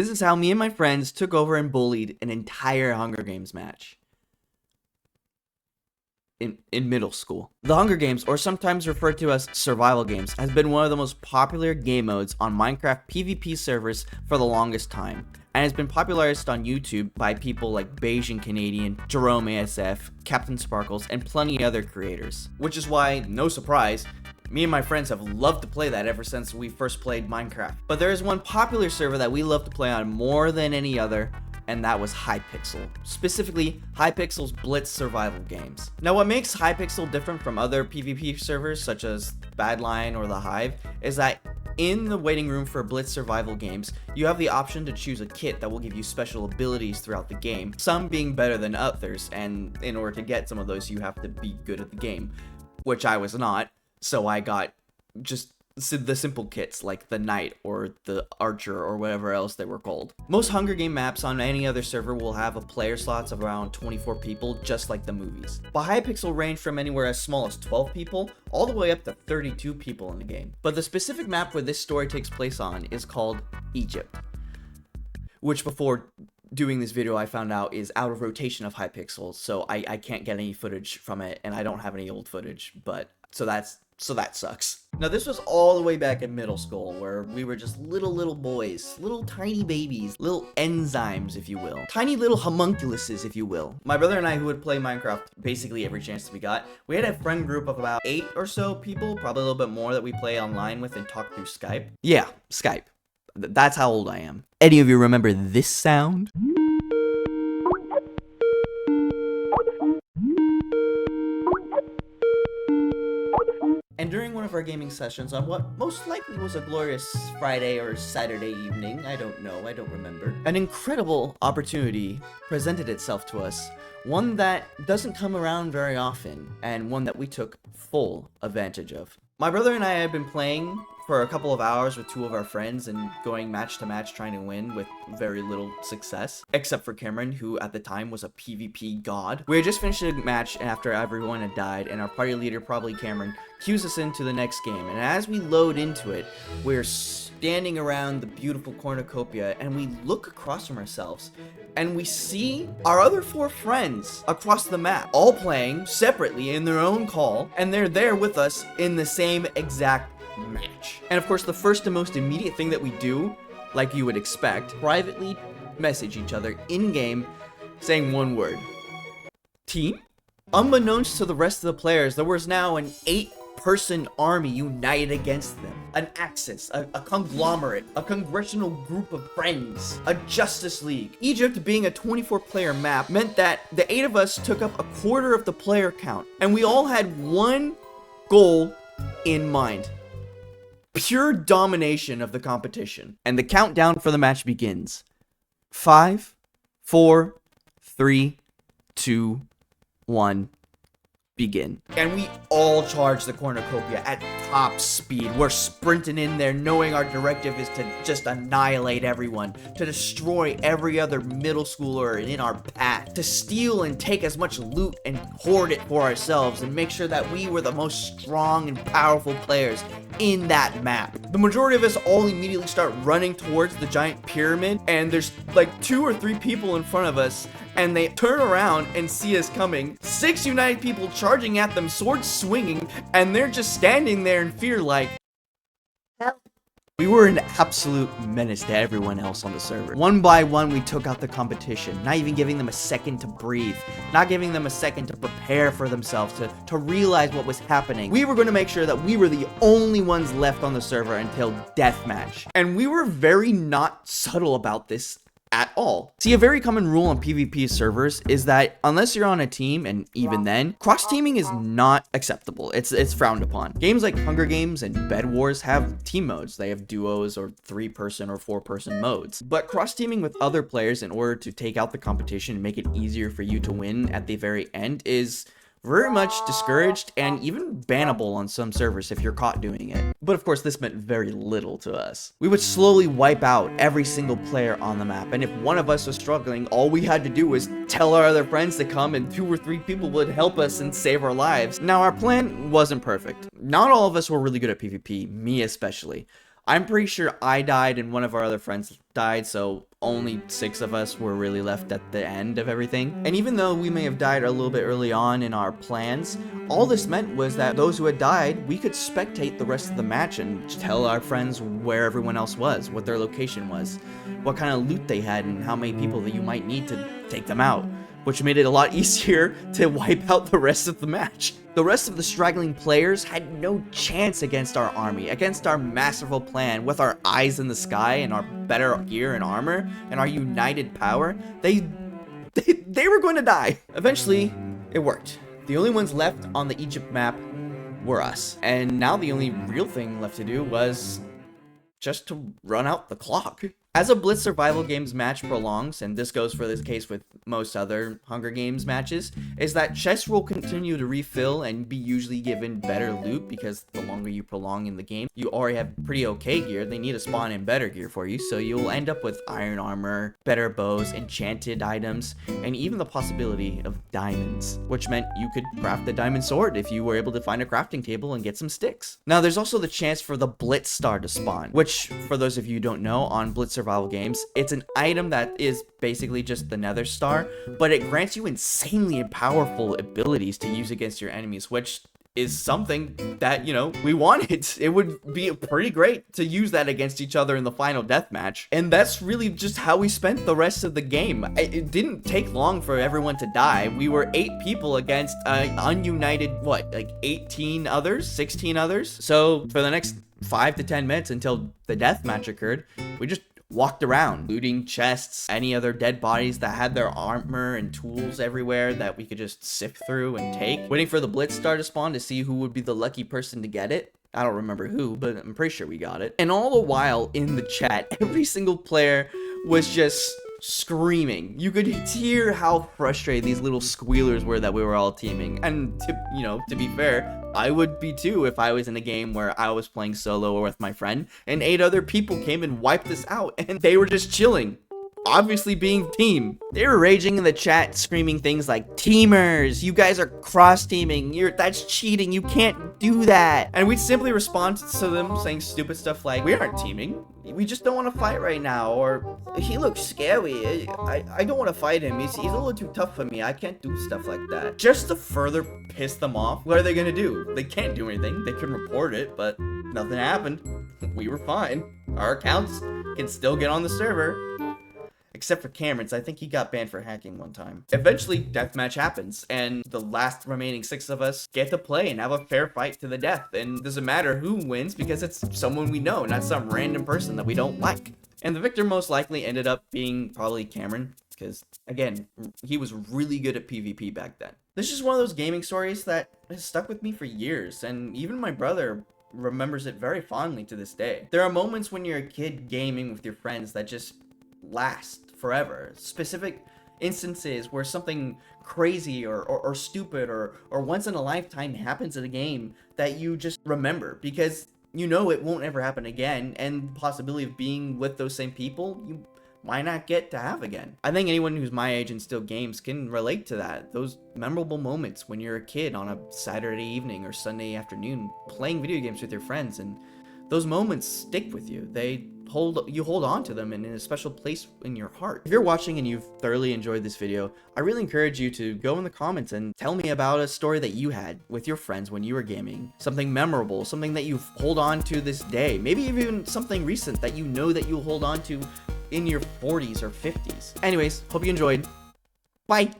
This is how me and my friends took over and bullied an entire Hunger Games match. In middle school. The Hunger Games, or sometimes referred to as survival games, has been one of the most popular game modes on Minecraft PvP servers for the longest time, and has been popularized on YouTube by people like Bayesian Canadian, Jerome ASF, Captain Sparkles, and plenty other creators. Which is why, no surprise, me and my friends have loved to play that ever since we first played Minecraft. But there is one popular server that we love to play on more than any other, and that was Hypixel. Specifically, Hypixel's Blitz survival games. Now, what makes Hypixel different from other PvP servers such as Badline or The Hive is that in the waiting room for Blitz survival games, you have the option to choose a kit that will give you special abilities throughout the game, some being better than others, and in order to get some of those, you have to be good at the game, which I was not, so I got just the simple kits like the Knight or the Archer or whatever else they were called. Most Hunger Game maps on any other server will have a player slots of around 24 people, just like the movies. But Hypixel range from anywhere as small as 12 people all the way up to 32 people in the game. But the specific map where this story takes place on is called Egypt, which before doing this video I found out is out of rotation of Hypixel, so I can't get any footage from it, and I don't have any old footage, but so that sucks. Now, this was all the way back in middle school, where we were just little boys, little tiny babies, little enzymes, if you will. Tiny little homunculuses, if you will. My brother and I, who would play Minecraft basically every chance that we got, we had a friend group of about 8 or so people, probably a little bit more, that we play online with and talk through Skype. Yeah, Skype. That's how old I am. Any of you remember this sound? And during one of our gaming sessions on what most likely was a glorious Friday or Saturday evening, I don't know, I don't remember, an incredible opportunity presented itself to us, one that doesn't come around very often, and one that we took full advantage of. My brother and I had been playing for a couple of hours with 2 of our friends and going match to match trying to win with very little success, except for Cameron, who at the time was a PvP god. We had just finished a match after everyone had died, and our party leader, probably Cameron, cues us into the next game, and as we load into it, we're standing around the beautiful cornucopia, and we look across from ourselves, and we see our other 4 friends across the map, all playing separately in their own call, and they're there with us in the same exact match. And of course, the first and most immediate thing that we do, like you would expect, privately message each other in-game saying one word: team? Unbeknownst to the rest of the players, there was now an 8-person army united against them. An axis, a conglomerate, a congressional group of friends, a Justice League. Egypt, being a 24-player map, meant that the 8 of us took up a quarter of the player count, and we all had one goal in mind: pure domination of the competition. And the countdown for the match begins. 5, 4, 3, 2, 1, begin. And we all charge the cornucopia at top speed. We're sprinting in there knowing our directive is to just annihilate everyone, to destroy every other middle schooler in our path, to steal and take as much loot and hoard it for ourselves, and make sure that we were the most strong and powerful players in that map. The majority of us all immediately start running towards the giant pyramid, and there's like 2 or 3 people in front of us, and they turn around and see us coming. 6 united people charging at them, swords swinging, and they're just standing there in fear like, help. We were an absolute menace to everyone else on the server. One by one, we took out the competition, not even giving them a second to breathe, not giving them a second to prepare for themselves, to realize what was happening. We were going to make sure that we were the only ones left on the server until deathmatch. And we were very not subtle about this at all. See, a very common rule on PvP servers is that unless you're on a team, and even then, cross-teaming is not acceptable. It's frowned upon. Games like Hunger Games and Bed Wars have team modes. They have duos or 3-person or 4-person modes. But cross-teaming with other players in order to take out the competition and make it easier for you to win at the very end is very much discouraged and even bannable on some servers if you're caught doing it. But of course, this meant very little to us. We would slowly wipe out every single player on the map, and if one of us was struggling, all we had to do was tell our other friends to come, and 2 or 3 people would help us and save our lives. Now, our plan wasn't perfect. Not all of us were really good at PvP, me especially. I'm pretty sure I died and one of our other friends died, so only 6 of us were really left at the end of everything. And even though we may have died a little bit early on in our plans, all this meant was that those who had died, we could spectate the rest of the match and tell our friends where everyone else was, what their location was, what kind of loot they had, and how many people that you might need to take them out, which made it a lot easier to wipe out the rest of the match. The rest of the straggling players had no chance against our army, against our masterful plan. With our eyes in the sky and our better gear and armor and our united power, they were going to die. Eventually, it worked. The only ones left on the Egypt map were us. And now the only real thing left to do was just to run out the clock. As a Blitz survival games match prolongs, and this goes for this case with most other Hunger Games matches, is that chests will continue to refill and be usually given better loot, because the longer you prolong in the game, you already have pretty okay gear. They need to spawn in better gear for you, so you'll end up with iron armor, better bows, enchanted items, and even the possibility of diamonds, which meant you could craft the diamond sword if you were able to find a crafting table and get some sticks. Now, there's also the chance for the Blitz star to spawn, which, for those of you who don't know, on Blitz survival games, it's an item that is basically just the nether star, but it grants you insanely powerful abilities to use against your enemies, which is something that, you know, we wanted. It would be pretty great to use that against each other in the final deathmatch. And that's really just how we spent the rest of the game. It didn't take long for everyone to die. We were 8 people against ununited, what, like 18 others, 16 others? So for the next 5 to 10 minutes until the deathmatch occurred, we just walked around, looting chests, any other dead bodies that had their armor and tools everywhere that we could just sift through and take, waiting for the Blitz star to spawn to see who would be the lucky person to get it. I don't remember who, but I'm pretty sure we got it. And all the while in the chat, every single player was just screaming. You could hear how frustrated these little squealers were that we were all teaming. And to be fair, I would be too if I was in a game where I was playing solo or with my friend and 8 other people came and wiped us out and they were just chilling, obviously being team. They were raging in the chat, screaming things like, "Teamers, you guys are cross-teaming, that's cheating, you can't do that." And we'd simply respond to them saying stupid stuff like, "We aren't teaming, we just don't want to fight right now," or "He looks scary, I don't want to fight him, he's a little too tough for me, I can't do stuff like that." Just to further piss them off. What are they gonna do? They can't do anything. They can report it, but nothing happened. We were fine. Our accounts can still get on the server. Except for Cameron's, I think he got banned for hacking one time. Eventually, deathmatch happens, and the last remaining 6 of us get to play and have a fair fight to the death. And it doesn't matter who wins because it's someone we know, not some random person that we don't like. And the victor most likely ended up being probably Cameron, because, again, he was really good at PvP back then. This is one of those gaming stories that has stuck with me for years, and even my brother remembers it very fondly to this day. There are moments when you're a kid gaming with your friends that just last forever. Specific instances where something crazy or stupid or once in a lifetime happens in a game that you just remember because you know it won't ever happen again, and the possibility of being with those same people you might not get to have again. I think anyone who's my age and still games can relate to that. Those memorable moments when you're a kid on a Saturday evening or Sunday afternoon playing video games with your friends, and those moments stick with you. You hold on to them and in a special place in your heart. If you're watching and you've thoroughly enjoyed this video, I really encourage you to go in the comments and tell me about a story that you had with your friends when you were gaming. Something memorable, something that you hold on to this day. Maybe even something recent that you know that you'll hold on to in your 40s or 50s. Anyways, hope you enjoyed. Bye!